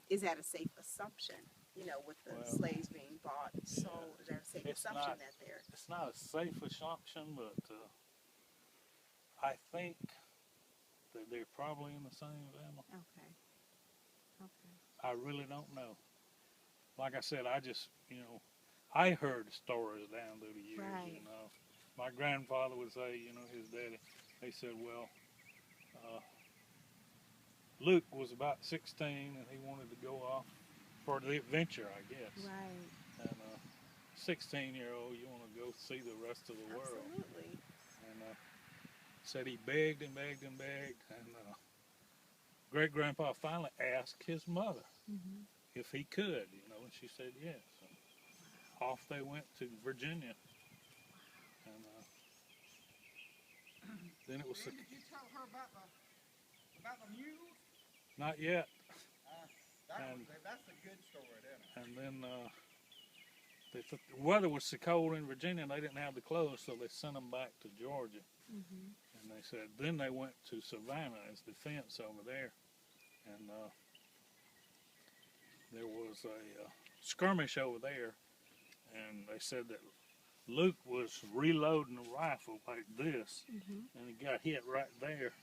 is that a safe assumption? You know, with the slaves being bought and sold, is that a safe assumption that they're... It's not a safe assumption, but I think that they're probably in the same family. Okay. Okay. I really don't know. Like I said, I just, I heard stories down through the years, Right. My grandfather would say, his daddy, they said, well, Luke was about 16 and he wanted to go off for the adventure, I guess. Right. And 16-year-old, you want to go see the rest of the world. Absolutely. And said he begged and begged and begged, and great-grandpa finally asked his mother if he could, and she said yes. And off they went to Virginia. And then it was... Did you tell her about the mules? Not yet. That's a good story, isn't it? And then the weather was so cold in Virginia, and they didn't have the clothes, so they sent them back to Georgia. And they said, then they went to Savannah as defense over there. And there was a skirmish over there, and they said that Luke was reloading a rifle like this, and he got hit right there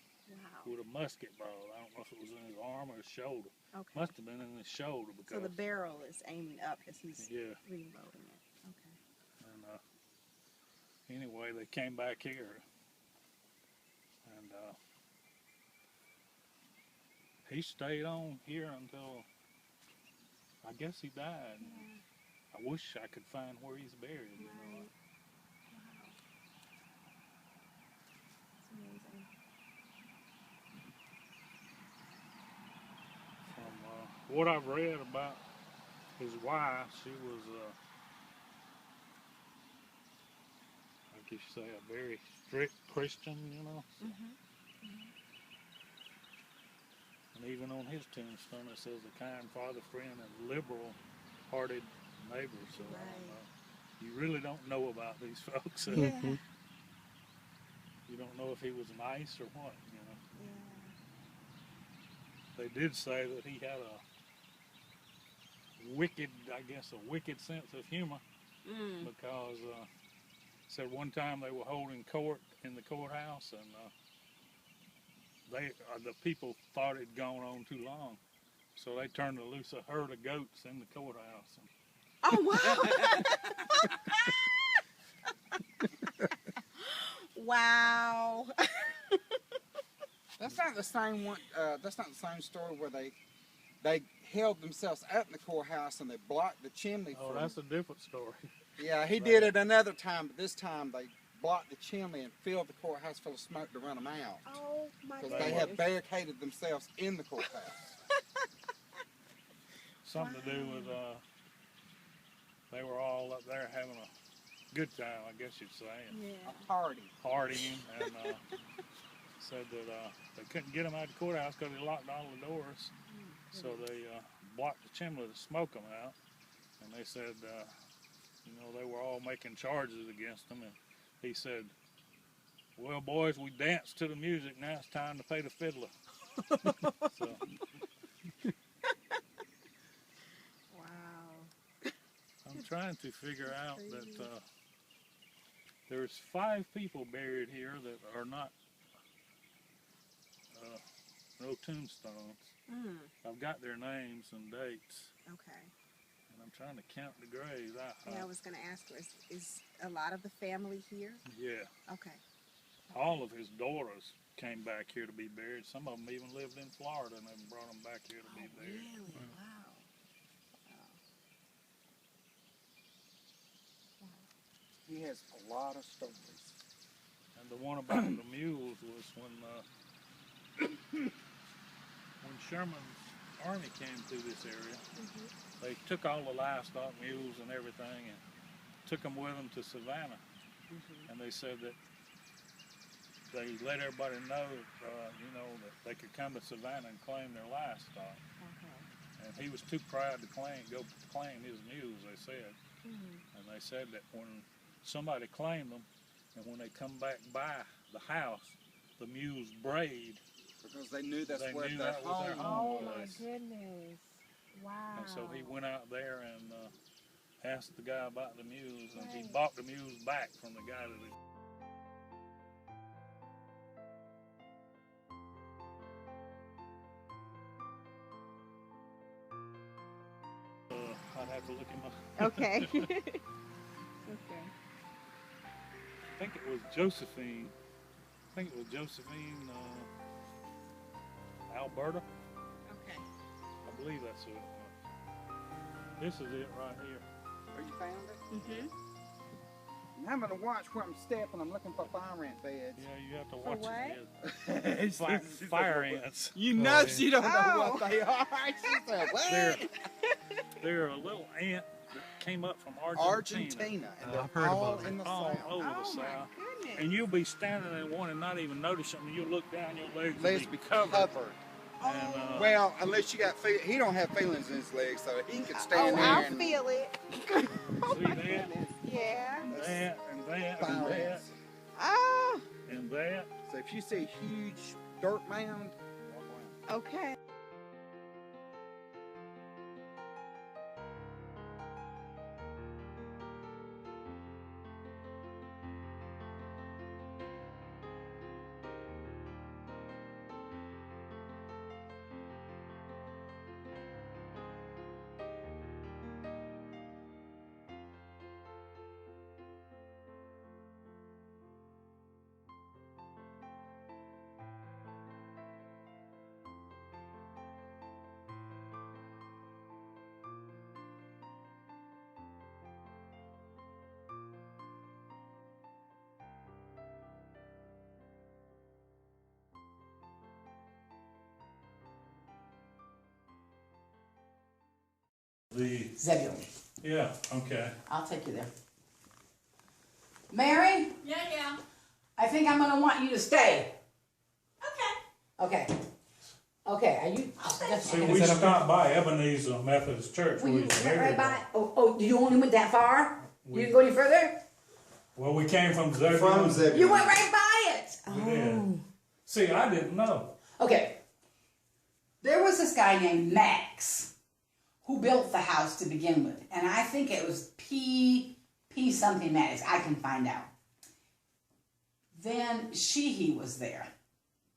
with a musket ball. I don't know if it was in his arm or his shoulder. Okay. Must have been in his shoulder. Because, so the barrel is aiming up as he's reloading it. Okay. And anyway, they came back here, and he stayed on here until, I guess he died. Yeah. I wish I could find where he's buried. Right. Wow. It's amazing. From what I've read about his wife, she was, I guess you say, a very strict Christian, So. And even on his tombstone it says a kind father, friend, and liberal-hearted neighbor. So I don't know. You really don't know about these folks. Yeah. You don't know if he was nice or what. Yeah. They did say that he had a wicked sense of humor, because said one time they were holding court in the courthouse, and the people thought it had gone on too long, so they turned loose a herd of goats in the courthouse. Oh wow! Wow. That's not the same one. That's not the same story where they held themselves out in the courthouse and they blocked the chimney. Oh, that's a different story. Yeah, he did it another time, but this time they blocked the chimney and filled the courthouse full of smoke to run them out. Oh my goodness. Because they had barricaded themselves in the courthouse. Something to do with they were all up there having a good time, I guess you'd say. Yeah. A party. Partying, and said that they couldn't get them out of the courthouse because they locked all the doors. So they blocked the chimney to smoke them out. And they said, they were all making charges against them. And he said, well, boys, we danced to the music. Now it's time to pay the fiddler. So, Wow. I'm trying to figure out that there's 5 people buried here that are not no tombstones. I've got their names and dates. Okay. And I'm trying to count the graves. Yeah, I was going to ask, is a lot of the family here? Yeah. Okay. All of his daughters came back here to be buried. Some of them even lived in Florida, and they brought them back here to be buried. Really? Wow. He has a lot of stories. And the one about the mules was when Sherman's army came through this area, they took all the livestock, mules and everything, and took them with them to Savannah. And they said that they let everybody know, that they could come to Savannah and claim their livestock. And he was too proud to go claim his mules, they said. And they said that when somebody claimed them, and when they come back by the house, the mules brayed. Because they knew that's where knew their that was their home home Oh my was. goodness. Wow. And so he went out there and asked the guy about the mules, and he Right. bought the mules back from the guy that had. I'd have to look him up. Okay. Okay. I think it was Josephine. Alberta. Okay. I believe that's who it was. This is it right here. Or you found it? Mhm. I'm having to watch where I'm stepping. I'm looking for fire ant beds. Yeah, you have to For watch what? it. Fire ants. You know Oh, she don't know Oh. what they are. She said, what? They're a little ant that came up from Argentina. Argentina. And I've they're heard all about in the All south. over the Oh my south. goodness. And you'll be standing in one and not even notice something. You'll look down, your legs will Legs be be covered. covered. And, Well, unless you got he don't have feelings in his legs, so he could Oh, stand there I'll and feel it. see that, Yeah. and that, and that, and fire that, ants. Oh, and that. So if you see a huge dirt mound, walk around. okay. The Zebulon. yeah, okay. I'll take you there. Mary, Yeah. I think I'm gonna want you to stay. Okay. Okay. Okay, are you? Just, See, Is we that okay? stopped by Ebenezer Methodist Church. were We you was right married by? there. Oh, you only went that far? You We- didn't go any further? Well, we came from Zebulon. You went right by it. We did. See, I didn't know. Okay. There was this guy named Max who built the house to begin with, and I think it was P something Max. I can find out. Then Shehee was there,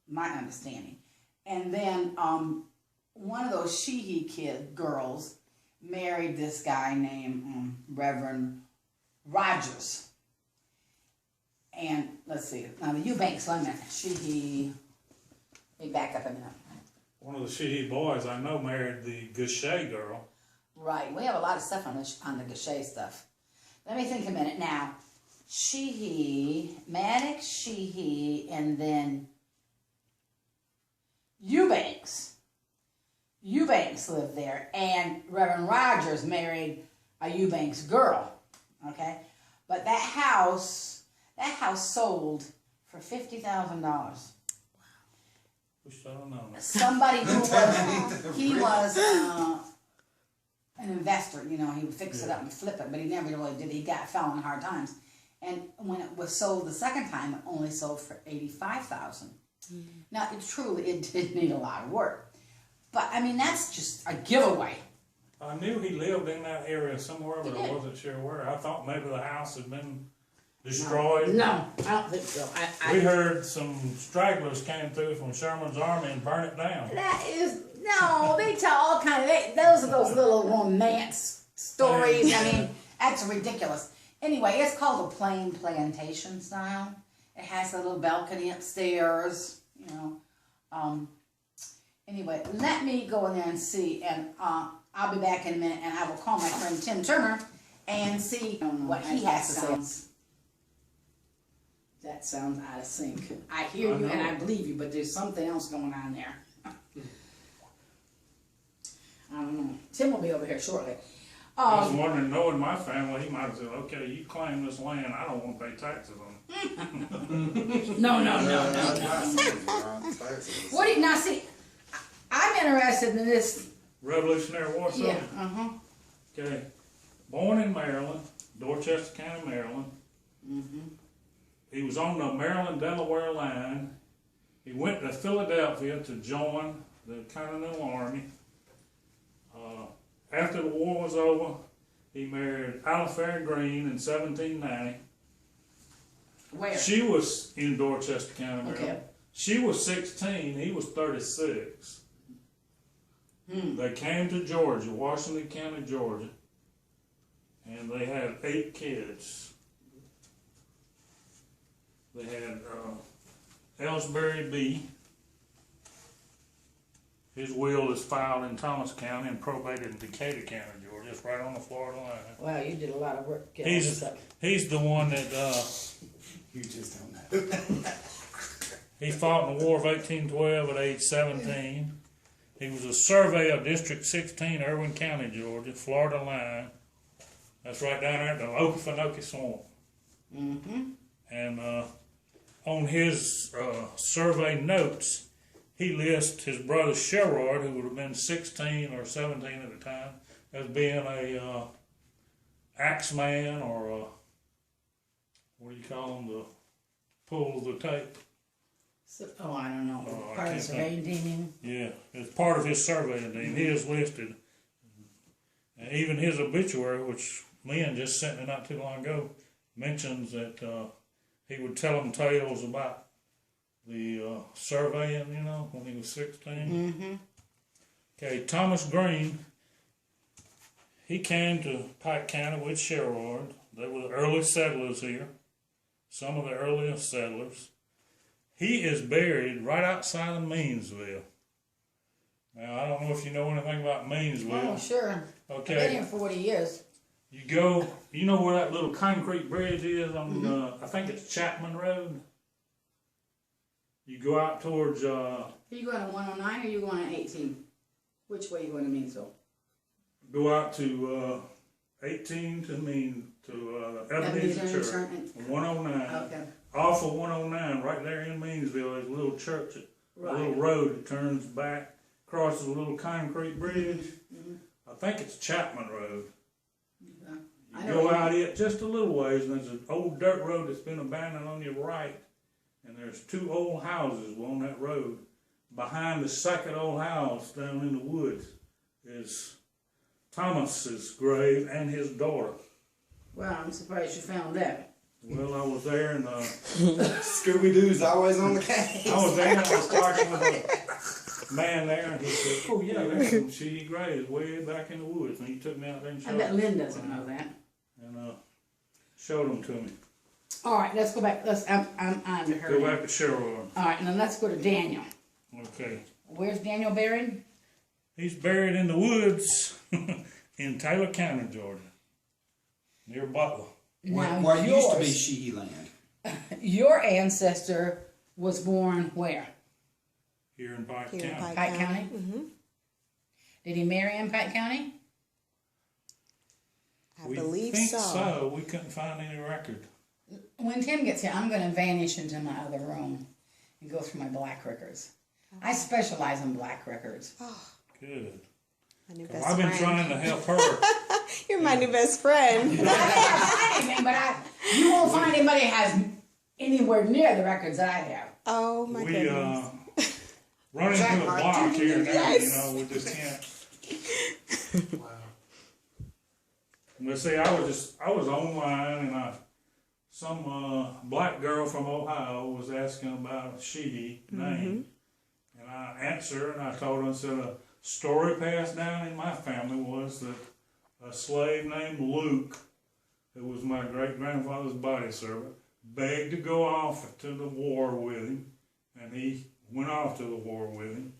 my understanding, and then one of those Shehee girls married this guy named Reverend Rogers. And let's see, now the Eubanks, wait a minute, Shehee. Let me back up a minute. One of the Shehee boys I know married the Goucher girl. Right, we have a lot of stuff on the Goucher stuff. Let me think a minute now. Shehee, Maddox, Shehee, and then Eubanks. Eubanks lived there, and Reverend Rogers married a Eubanks girl. Okay, but that house sold for $50,000. Wish I'd have known that. Somebody who was he was an investor, you know, he would fix it up and flip it, but he never really did. He fell in hard times, and when it was sold the second time, it only sold for $85,000. Now, it did need a lot of work, but I mean that's just a giveaway. I knew he lived in that area somewhere, but He I did. wasn't sure where. I thought maybe the house had been destroyed. No, I don't think so. We heard some stragglers came through from Sherman's army and burned it down. That is no. They tell all kind of those are those little romance stories. I mean, that's ridiculous. Anyway, it's called a plain plantation style. It has a little balcony upstairs. You know. Anyway, let me go in there and see, and I'll be back in a minute, and I will call my friend Tim Turner and see what he has to say. That sounds out of sync. I hear you and I believe you, but there's something else going on there. I don't know. Tim will be over here shortly. I was wondering, knowing my family, he might have said, okay, you claim this land, I don't want to pay taxes on it. No. What do you, now see, I'm interested in this. Revolutionary War Yeah, soldier. Okay. Born in Maryland, Dorchester County, Maryland. He was on the Maryland-Delaware line. He went to Philadelphia to join the Continental Army. After the war was over, he married Alifair Green in 1790. Where? She was in Dorchester County, Maryland. Okay. She was 16, he was 36. They came to Georgia, Washington County, Georgia, and they had 8 kids. They had Ellsbury B. His will is filed in Thomas County and probated in Decatur County, Georgia. It's right on the Florida line. Wow, you did a lot of work. He's the one that You just don't know. he fought in the War of 1812 at age 17. He was a surveyor of District 16, Irwin County, Georgia, Florida line. That's right down there at the Okefenokee Swamp. And on his survey notes, he lists his brother Sherrod, who would have been 16 or 17 at the time, as being a axeman or a, what do you call them, the pull the tape. Oh, I don't know. Oh, I Part of the can't surveying team. Yeah, it's part of his surveying team. He is listed. And even his obituary, which Lynn just sent me not too long ago, mentions that he would tell them tales about the surveying, you know, when he was 16. Okay, Thomas Green, he came to Pike County with Sherrod. They were the early settlers here, some of the earliest settlers. He is buried right outside of Meansville. Now, I don't know if you know anything about Meansville. Oh, sure. Okay. I've been here 40 years. You go, you know where that little concrete bridge is on, I think it's Chapman Road? You go out towards, Are you going to 109 or are you going to 18? Which way are you going to Meansville? go out to 18 to Ebenezer Church, 109. Okay. Off of 109, right there in Meansville, there's a little church, a little road that turns back, crosses a little concrete bridge. I think it's Chapman Road. You go out it just a little ways, and there's an old dirt road that's been abandoned on your right, and there's 2 old houses on that road. Behind the second old house down in the woods is Thomas's grave and his daughter. Well, I'm surprised you found that. Well, I was there, and Scooby-Doo's always on the case. I was there, and I was talking with a man there, and he said, "Oh yeah, there's some Shehee graves way back in the woods." And he took me out there and I showed bet them, Lynn doesn't know that. and showed them to me. All right, let's go back. I'm on to her. Go now. back to Cheryl. All right, now let's go to Daniel. Okay. Where's Daniel buried? He's buried in the woods in Taylor County, Georgia, near Butler. Where used to be Shehee land. Your ancestor was born where? Here in Pike Here in County. Pike County? Did he marry in Pike County? I We believe think so. We couldn't find any record. When Tim gets here, I'm going to vanish into my other room and go through my black records. I specialize in black records. Good. My new Well, best I've been friend. trying to help her. You're my new best friend. I can't find anything, but you won't find anybody that has anywhere near the records that I have. Oh my We goodness. run into the block here and there, Yes. we just can't. Wow. But see, I was online, and some black girl from Ohio was asking about Shehee name, and I answered, and I told her, I said, a story passed down in my family was that a slave named Luke, who was my great-grandfather's body servant, begged to go off to the war with him, and he went off to the war with him.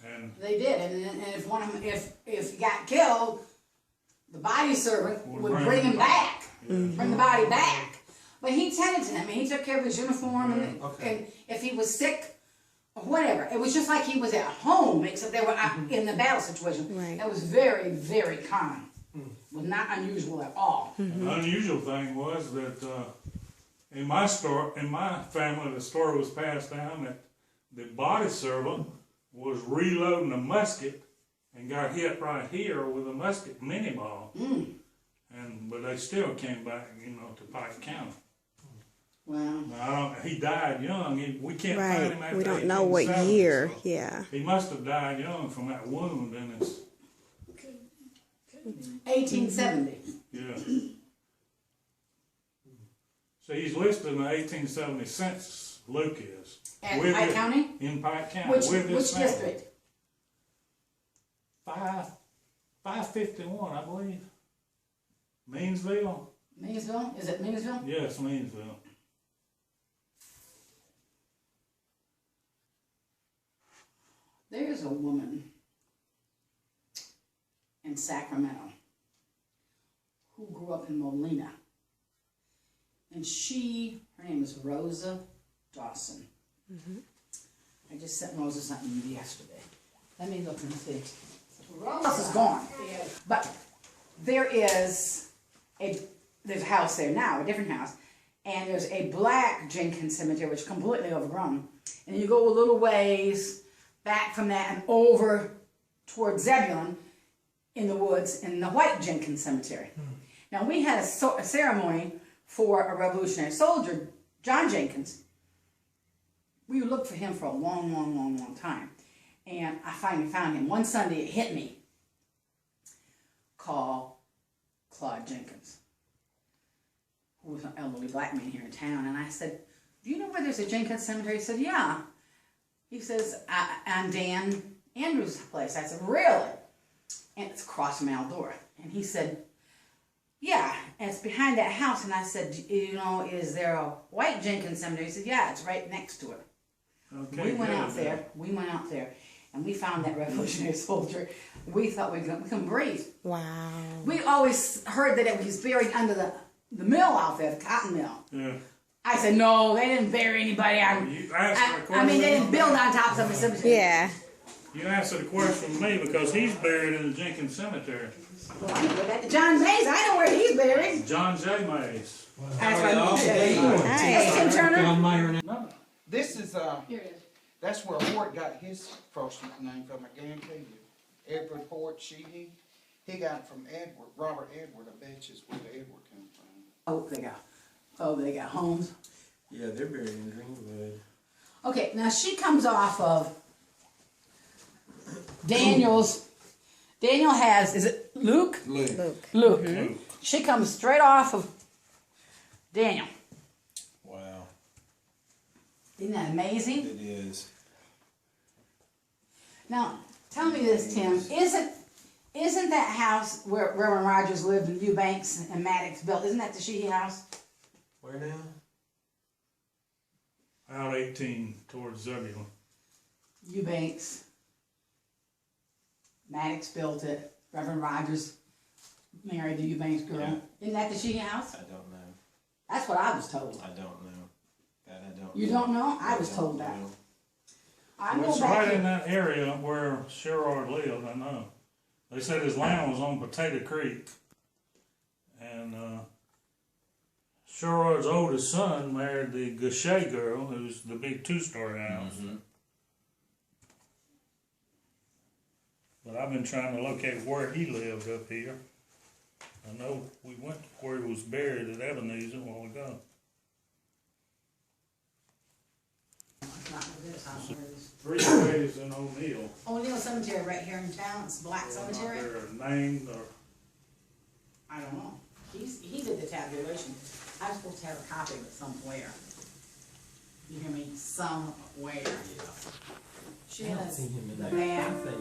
And They did, and if one of them, if he got killed, the body servant would bring him back, bring the body back. But he tended to him, and he took care of his uniform, and if he was sick or whatever, it was just like he was at home, except they were in the battle situation. Right. That was very, very common. Was not unusual at all. the unusual thing was that in my family, the story was passed down that the body servant was reloading a musket and got hit right here with a musket mini ball. But they still came back, to Pike County. Wow. Now, he died young. We can't find him Right. after We don't know what 1870, year. so Yeah. he must have died young from that wound in his 1870. Yeah. So he's listed in the 1870 census, Luke is. And With Pike it- County? In Pike County. Which with his family. district? 551, I believe. Meansville? Meansville? Is it Meansville? Yes, Meansville. There's a woman in Sacramento who grew up in Molina. And her name is Rosa Dawson. I just sent Rosa something yesterday. Let me look and see. Rosa is gone. But there's a house there now, a different house. And there's a black Jenkins cemetery, which is completely overgrown. And you go a little ways back from that and over towards Zebulon in the woods in the white Jenkins cemetery. Now we had a ceremony for a Revolutionary soldier, John Jenkins. We looked for him for a long time. And I finally found him. One Sunday it hit me. Call Claude Jenkins, who was an elderly black man here in town. And I said, do you know where there's a Jenkins cemetery? He said, yeah. He says, I'm Dan Andrews' place. I said, really? And it's across from Aldora. And he said, yeah, and it's behind that house. And I said, you know, is there a white Jenkins cemetery? He said, yeah, it's right next to it. Okay, We went out there, and we found that Revolutionary soldier. We thought we couldn't breathe. Wow. We always heard that it was buried under the mill out there, the cotton mill. Yeah. I said, no, they didn't bury anybody on. You asked I mean, they didn't build on top of the cemetery. Yeah. You answered a question to me because he's buried in the Jenkins Cemetery. Well, I know that. John Mays, I know where he's buried. John J. Mays. That's right. Hey, Tim Turner. No. This is Here it is. that's where Hort got his first name from. I guarantee you, Edward Hort Shehee. He got it from Edward, Robert Edward. I bet you is where the Edward came from. They got homes. Yeah, they're buried in Greenwood. Okay, now she comes off of Daniel's. Daniel has, is it Luke? Luke. Luke. She comes straight off of Daniel. Wow. Isn't that amazing? It is. Now, tell me this, Tim. Isn't that house where Reverend Rogers lived and Eubanks and Maddox built, isn't that the Shehee house? Where now? Out 18 towards Zebulon. Eubanks. Maddox built it. Reverend Rogers married the Eubanks girl. Yeah. Isn't that the Shehee house? I don't know. That's what I was told. I don't know. That I don't You know. don't know? I was don't told that. know. I'm Well, it's going back right in here. that area where Sherrod lived, I know. They said his land was on Potato Creek. And Sherrod's oldest son married the Gachet girl, who's the big two-story house. But I've been trying to locate where he lived up here. I know we went where he was buried at Ebenezer a while ago. Three ways in O'Neill. O'Neill Cemetery right here in town. It's Black Cemetery. They're named or I don't know. He did the tabulation. I'm supposed to have a copy of it somewhere. You hear me? Somewhere. She I don't has see him in the there. man. I think